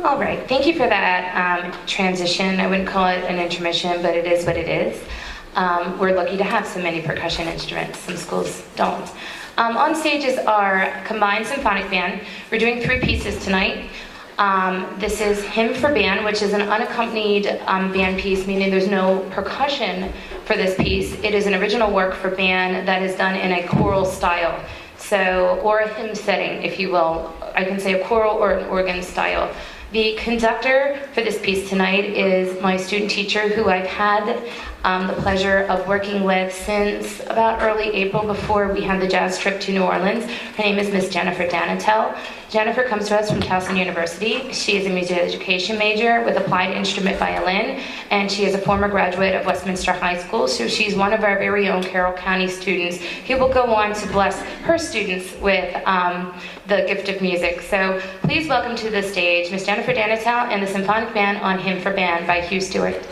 All right, thank you for that transition. I wouldn't call it an intermission, but it is what it is. We're lucky to have so many percussion instruments. Some schools don't. On stage is our combined symphonic band. We're doing 3 pieces tonight. This is Hymn for Band, which is an unaccompanied band piece, meaning there's no percussion for this piece. It is an original work for band that is done in a choral style, or a hymn setting, if you will. I can say a choral or an organ style. The conductor for this piece tonight is my student teacher, who I've had the pleasure of working with since about early April, before we had the jazz trip to New Orleans. Her name is Miss Jennifer Danitel. Jennifer comes to us from Towson University. She is a music education major with applied instrument violin, and she is a former graduate of Westminster High School, so she's one of our very own Carroll County students who will go on to bless her students with the gift of music. So please welcome to the stage Miss Jennifer Danitel and the Symphonic Band on Hymn for Band by Hugh Stewart.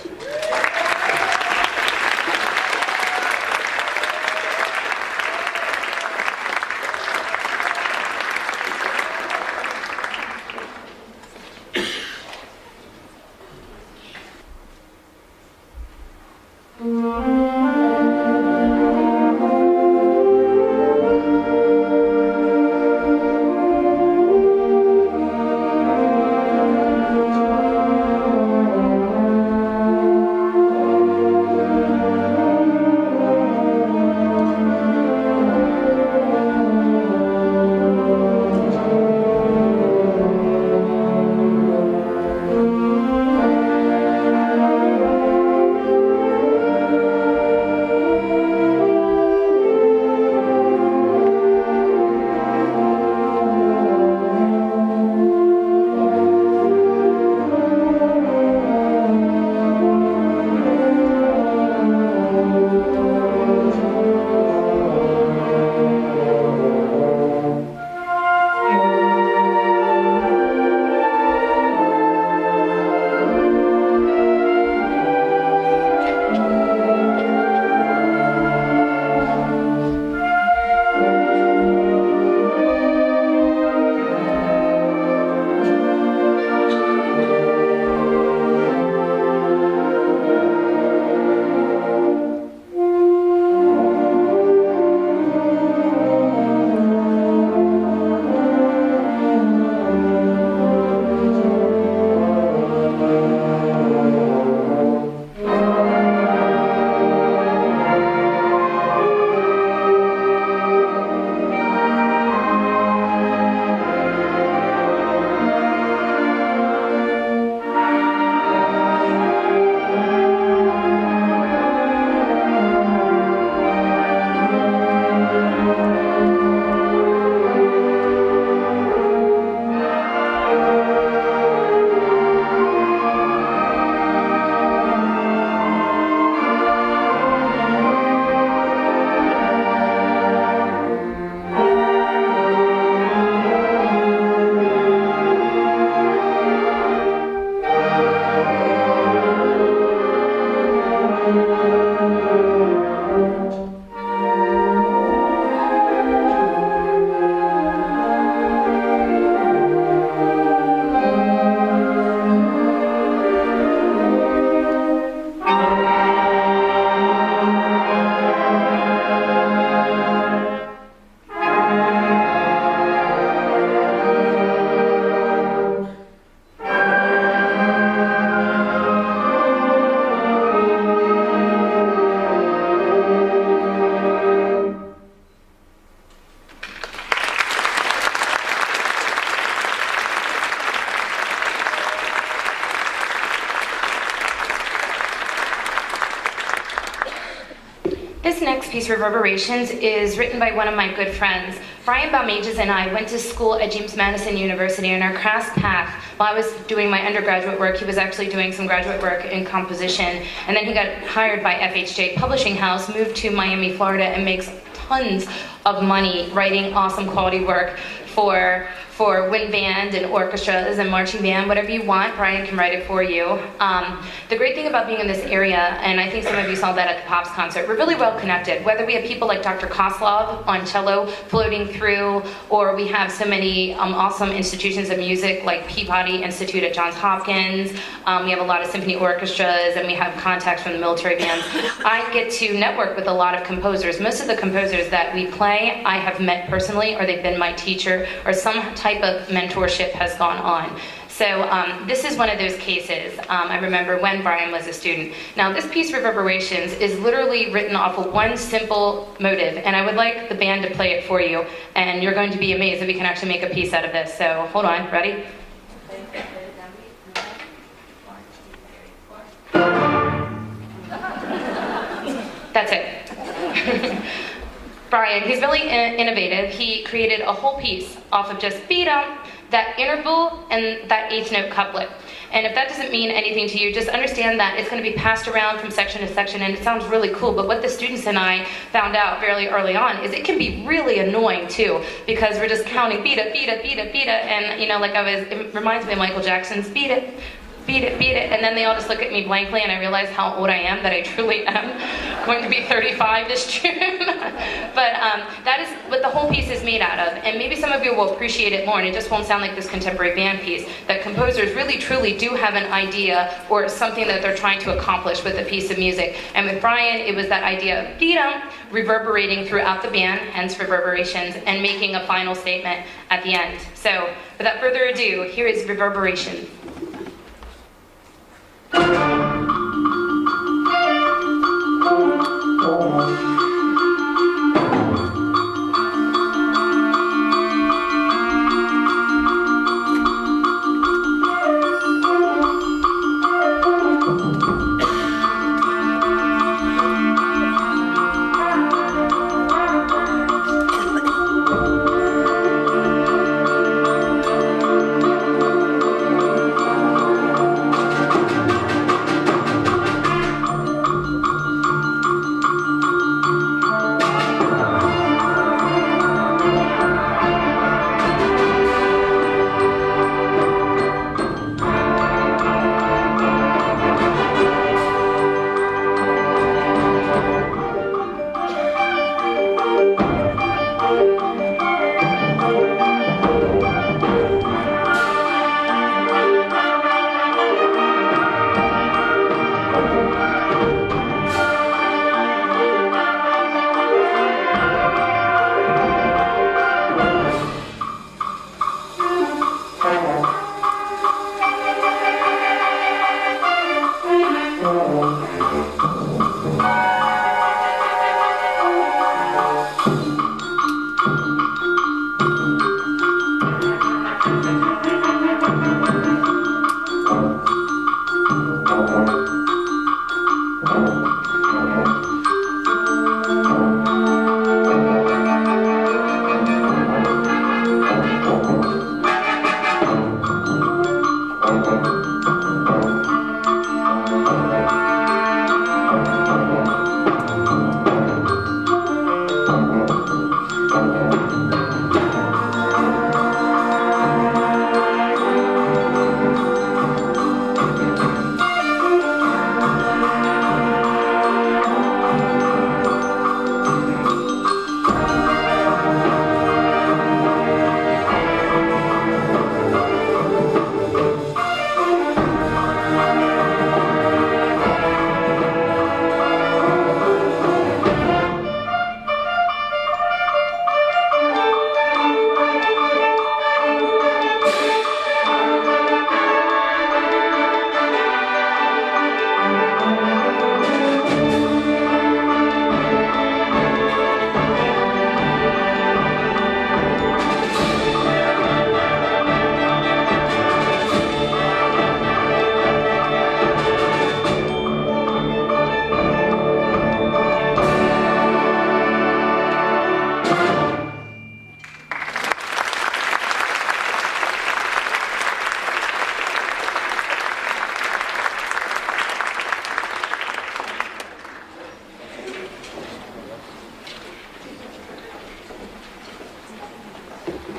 This next piece, Reverberations, is written by one of my good friends. Brian Baumages and I went to school at James Madison University, and our cross path, while I was doing my undergraduate work, he was actually doing some graduate work in composition, and then he got hired by FHJ Publishing House, moved to Miami, Florida, and makes tons of money writing awesome quality work for wind band and orchestras and marching band, whatever you want, Brian can write it for you. The great thing about being in this area, and I think some of you saw that at the Pops concert, we're really well connected. Whether we have people like Dr. Koslov on cello floating through, or we have so many awesome institutions of music like Peabody Institute at Johns Hopkins, we have a lot of symphony orchestras, and we have contacts from the military bands. I get to network with a lot of composers. Most of the composers that we play, I have met personally, or they've been my teacher, or some type of mentorship has gone on. So this is one of those cases. I remember when Brian was a student. Now this piece, Reverberations, is literally written off of one simple motive, and I would like the band to play it for you, and you're going to be amazed that we can actually make a piece out of this. So hold on, ready? That's it. Brian, he's really innovative. He created a whole piece off of just beat up, that interval, and that eighth note couplet. And if that doesn't mean anything to you, just understand that it's going to be passed around from section to section, and it sounds really cool, but what the students and I found out fairly early on is it can be really annoying too, because we're just counting beat it, beat it, beat it, beat it, and it reminds me of Michael Jackson's beat it, beat it, beat it, and then they all just look at me blankly, and I realize how old I am, that I truly am going to be 35 this June. But that is what the whole piece is made out of, and maybe some of you will appreciate it more, and it just won't sound like this contemporary band piece, that composers really truly do have an idea or something that they're trying to accomplish with a piece of music. And with Brian, it was that idea of beat-em reverberating throughout the band, hence Reverberations, and making a final statement at the end. So without further ado, here is Reverberation.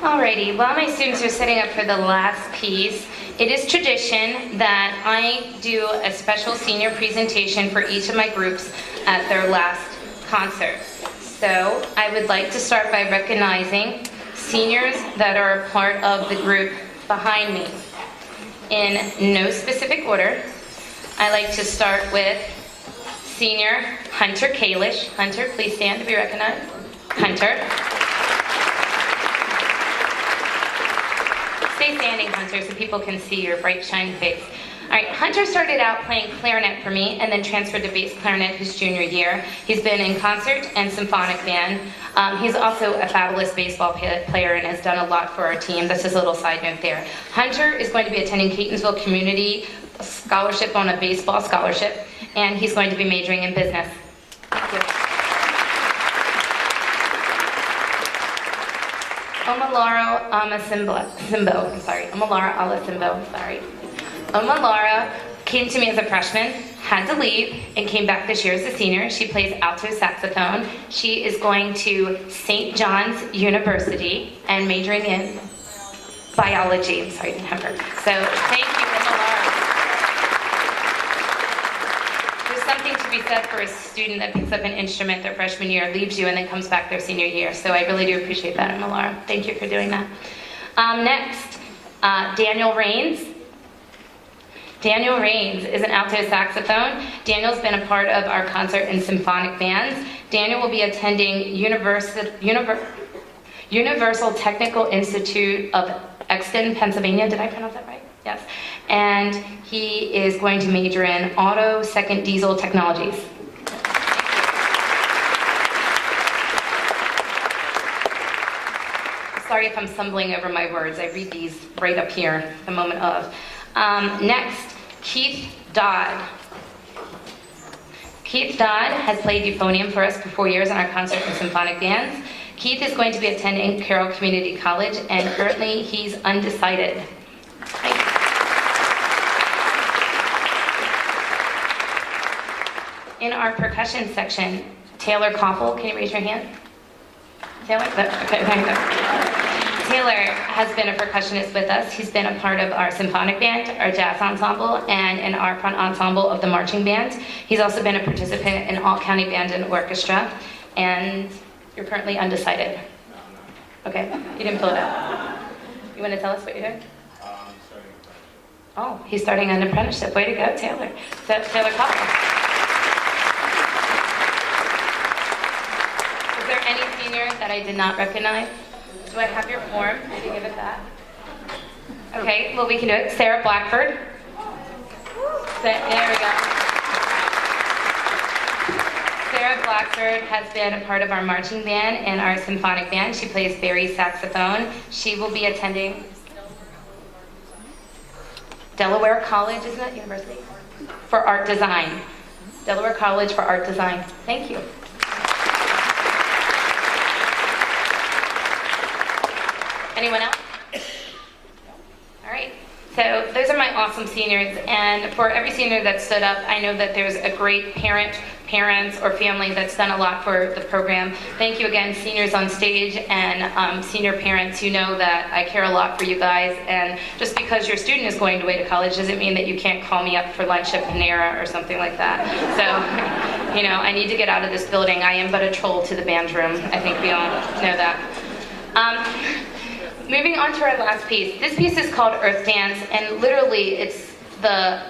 Alrighty, while my students are setting up for the last piece, it is tradition that I do a special senior presentation for each of my groups at their last concert. So I would like to start by recognizing seniors that are a part of the group behind me. In no specific order, I like to start with senior Hunter Kalish. Hunter, please stand to be recognized. Hunter. Stay standing, Hunter, so people can see your bright, shiny face. All right, Hunter started out playing clarinet for me and then transferred to bass clarinet his junior year. He's been in concert and symphonic band. He's also a fabulous baseball player and has done a lot for our team. That's just a little side note there. Hunter is going to be attending Catonsville Community Scholarship on a baseball scholarship, and he's going to be majoring in business. Thank you. Omalara Alasimbo, sorry. Omalara came to me as a freshman, had to leave, and came back this year as a senior. She plays alto saxophone. She is going to St. John's University and majoring in biology. I'm sorry, I didn't have her. So thank you, Omalara. There's something to be said for a student that picks up an instrument their freshman year, leaves you, and then comes back their senior year. So I really do appreciate that, Omalara. Thank you for doing that. Next, Daniel Rains. Daniel Rains is an alto saxophone. Daniel's been a part of our concert and symphonic bands. Daniel will be attending Universal Technical Institute of Exton, Pennsylvania. Did I pronounce that right? Yes. And he is going to major in auto second diesel technologies. Sorry if I'm stumbling over my words. I read these right up here, the moment of. Next, Keith Dodd. Keith Dodd has played euphonium for us for 4 years in our concert and symphonic bands. Keith is going to be attending Carroll Community College, and currently he's undecided. In our percussion section, Taylor Koffel, can you raise your hand? Taylor? Okay, there you go. Taylor has been a percussionist with us. He's been a part of our symphonic band, our jazz ensemble, and in our front ensemble of the marching band. He's also been a participant in all county band and orchestra, and you're currently undecided. Okay, you didn't pull it out. You want to tell us what you're doing? Oh, he's starting an apprenticeship. Way to go, Taylor. So, Taylor Koppel. Is there any senior that I did not recognize? Do I have your form? Did you give it that? Okay, well, we can do it. Sarah Blackford. There we go. Sarah Blackford has been a part of our marching band and our symphonic band. She plays bass saxophone. She will be attending Delaware College, isn't it? University? For art design. Delaware College for art design. Thank you. Anyone else? All right. So those are my awesome seniors, and for every senior that stood up, I know that there's a great parents, or family that's done a lot for the program. Thank you again, seniors on stage and senior parents. You know that I care a lot for you guys, and just because your student is going away to college doesn't mean that you can't call me up for lunch at Panera or something like that. So, you know, I need to get out of this building. I am but a troll to the band room. I think we all know that. Moving on to our last piece. This piece is called Earth Dance, and literally it's the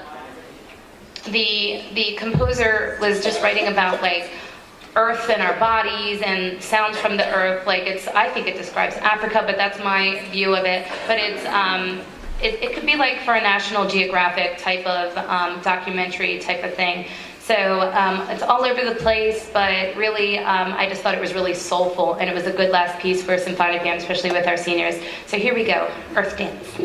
composer was just writing about like earth and our bodies and sounds from the earth. Like I think it describes Africa, but that's my view of it. But it's it could be like for a National Geographic type of documentary type of thing. So it's all over the place, but really I just thought it was really soulful, and it was a good last piece for a symphonic band, especially with our seniors. So here we go, Earth Dance.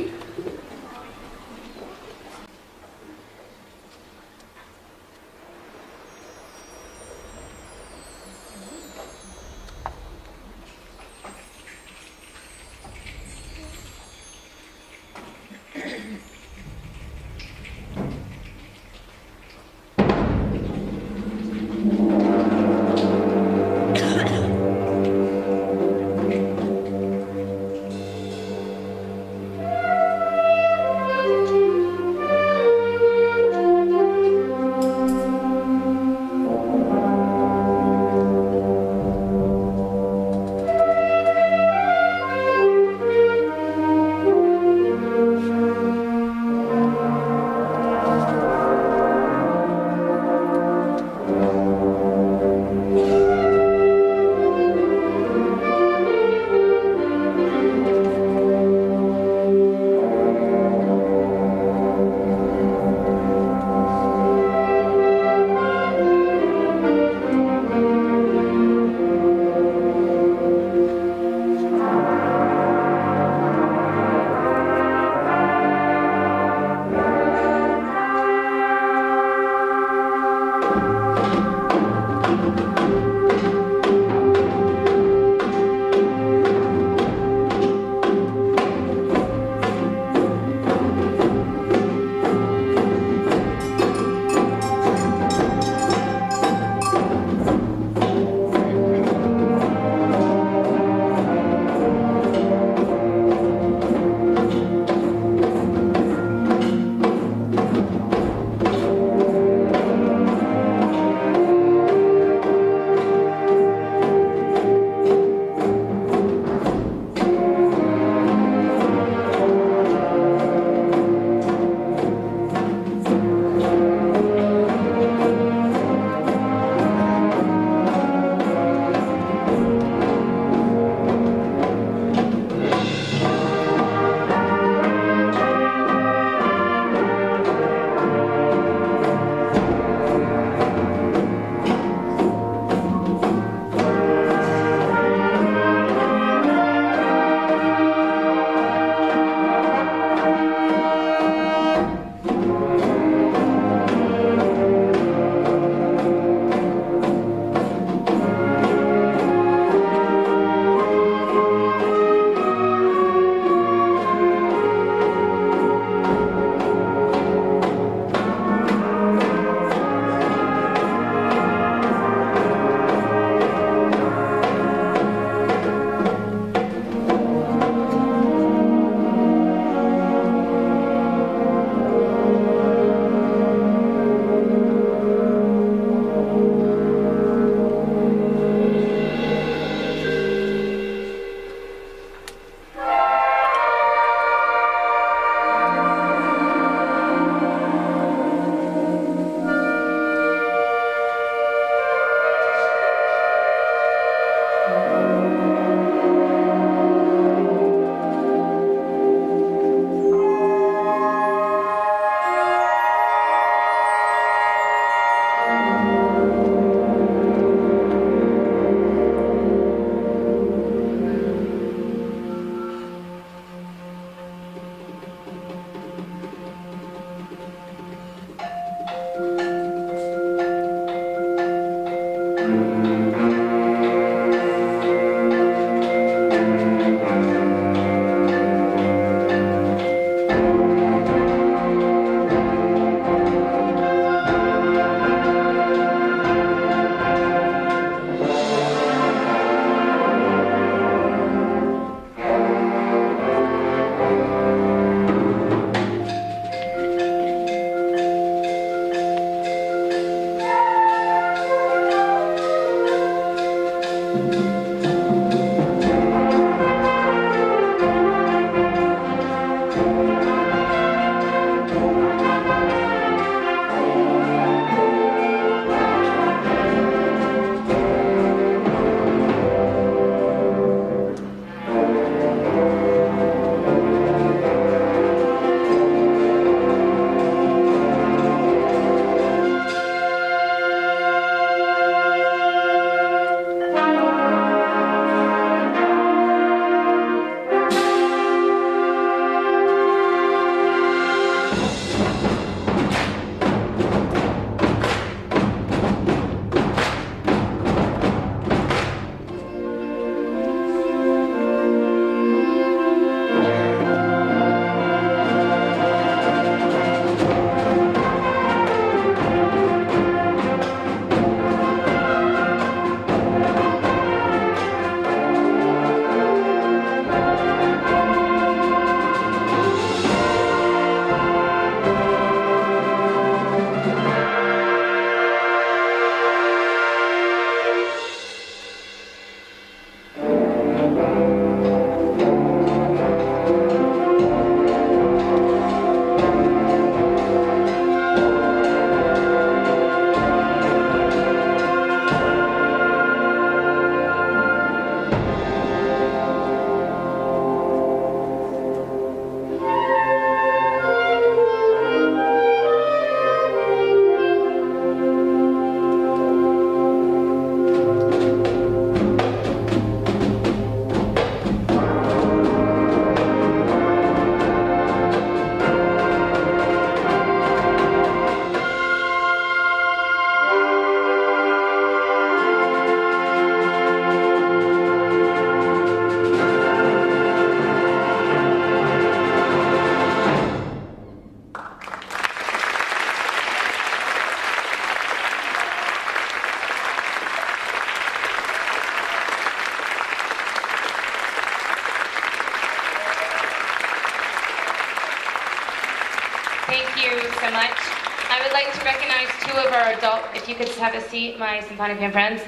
I would like to recognize two of our adult, if you could just have a seat, my symphonic band friends.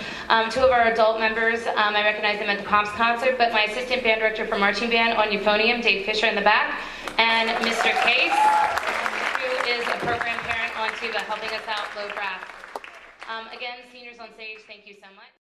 Two of our adult members, I recognize them at the Pomps concert, but my assistant band director for marching band on euphonium, Dave Fisher in the back, and Mr. Case, who is a program parent on tuba, helping us out low brass. Again, seniors on stage, thank you so much.